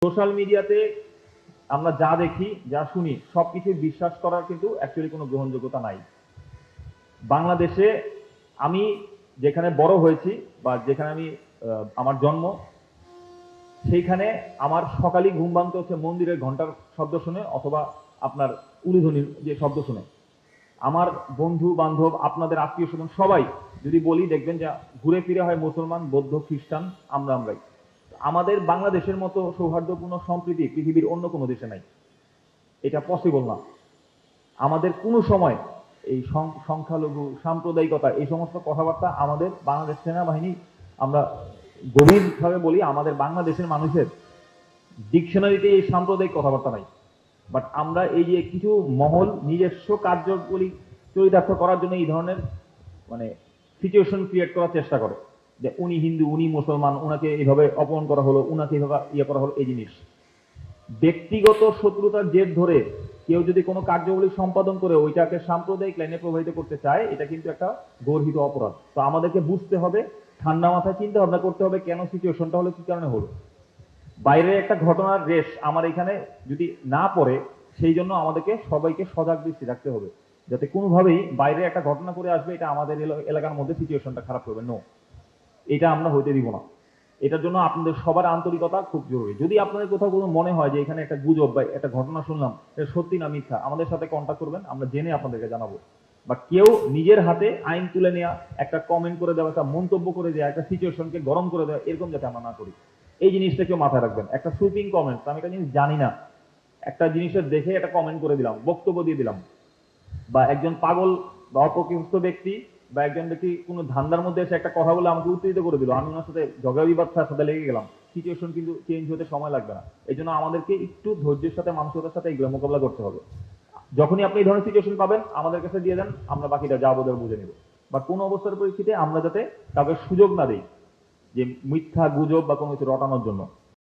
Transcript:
Social মিডিয়াতে আমরা যা দেখি যা শুনি সবকিছু বিশ্বাস করার কিন্তু অ্যাকচুয়ালি কোনো গ্রহণযোগ্যতা নাই। বাংলাদেশে আমি যেখানে বড় হয়েছি বা যেখানে আমি আমার জন্ম, সেইখানে আমার সকালে ঘুম ভাঙতে হচ্ছে মন্দিরের ঘন্টার শব্দ শুনে অথবা আপনার উলুধ্বনির যে শব্দ শুনে। আমার বন্ধু বান্ধব, আপনাদের আত্মীয় স্বজন সবাই যদি বলি দেখবেন যে ঘুরে ফিরে হয় মুসলমান, বৌদ্ধ, খ্রিস্টান, আমরাই। আমাদের বাংলাদেশের মতো সৌহার্দ্যপূর্ণ সম্প্রীতি পৃথিবীর অন্য কোনো দেশে নাই। এটা পসিবল না। আমাদের কোনো সময় এই সংখ্যালঘু সাম্প্রদায়িকতা এই সমস্ত কথাবার্তা আমাদের বাংলাদেশ সেনাবাহিনী, আমরা গভীরভাবে বলি আমাদের বাংলাদেশের মানুষের ডিকশনারিতে এই সাম্প্রদায়িক কথাবার্তা নাই। বাট আমরা এই যে কিছু মহল নিজস্ব কার্যগুলি চরিতার্থ করার জন্য এই ধরনের মানে সিচুয়েশন ক্রিয়েট করার চেষ্টা করে যে উনি হিন্দু, উনি মুসলমান, উনাকে এইভাবে অপমান করা হলো, উনাকে এইভাবে ইয়ে করা হলো। এই জিনিস ব্যক্তিগত শত্রুতার জের ধরে কেউ যদি কোনো কার্যবলী সম্পাদন করে ওইটাকে সাম্প্রদায়িক লাইনে প্রবাহিত করতে চায়, এটা কিন্তু একটা গর্হিত অপরাধ। তো আমাদেরকে বুঝতে হবে, ঠান্ডা মাথায় চিন্তা ভাবনা করতে হবে কেন সিচুয়েশনটা হলো, কি কারণে হলো। বাইরে একটা ঘটনার রেশ আমার এখানে যদি না পড়ে, সেই জন্য আমাদেরকে সবাইকে সজাগ দৃষ্টি রাখতে হবে যাতে কোনোভাবেই বাইরে একটা ঘটনা করে আসবে এটা আমাদের এলাকার মধ্যে সিচুয়েশনটা খারাপ করবে। নো, এটা আমরা হইতে দিব না। এটার জন্য আপনাদের সবার আন্তরিকতা খুব জরুরি। যদি আপনাদের কোথাও কোনো মনে হয় যে এখানে একটা গুজব বা একটা ঘটনা শুনলাম এটা সত্যি না মিথ্যা, আমাদের সাথে কন্ট্যাক্ট করবেন, আমরা জেনে আপনাদেরকে জানাবো। বা কেউ নিজের হাতে আইন তুলে নেওয়া, একটা কমেন্ট করে দেওয়া, একটা মন্তব্য করে দেওয়া, একটা সিচুয়েশনকে গরম করে দেওয়া, এরকম যাতে আমরা না করি, এই জিনিসটা কেউ মাথায় রাখবেন। একটা সুইপিং কমেন্ট, আমি একটা জিনিস জানি না, একটা জিনিসের দেখে একটা কমেন্ট করে দিলাম, বক্তব্য দিয়ে দিলাম, বা একজন পাগল বা অপকৃত ব্যক্তি বা একজন ব্যক্তি কোনো ধান্দার মধ্যে এসে একটা কথা বলে আমাকে উত্তেজিত করে দিল, আমি ওনার সাথে ঝগড়া বিবাদ সাথে লেগে গেলাম, সিচুয়েশন কিন্তু চেঞ্জ হতে সময় লাগবে না। এই জন্য আমাদেরকে একটু ধৈর্যের সাথে মানসিকতার সাথে এগুলো মোকাবিলা করতে হবে। যখনই আপনি এই ধরনের সিচুয়েশন পাবেন আমাদের কাছে দিয়ে দেন, আমরা বাকিটা যা বোঝার বুঝে নেব। বা কোনো অবস্থার পরিস্থিতিতে আমরা যাতে কাউকে সুযোগ না দিই যে মিথ্যা গুজব বা কোনো কিছু রটানোর জন্য।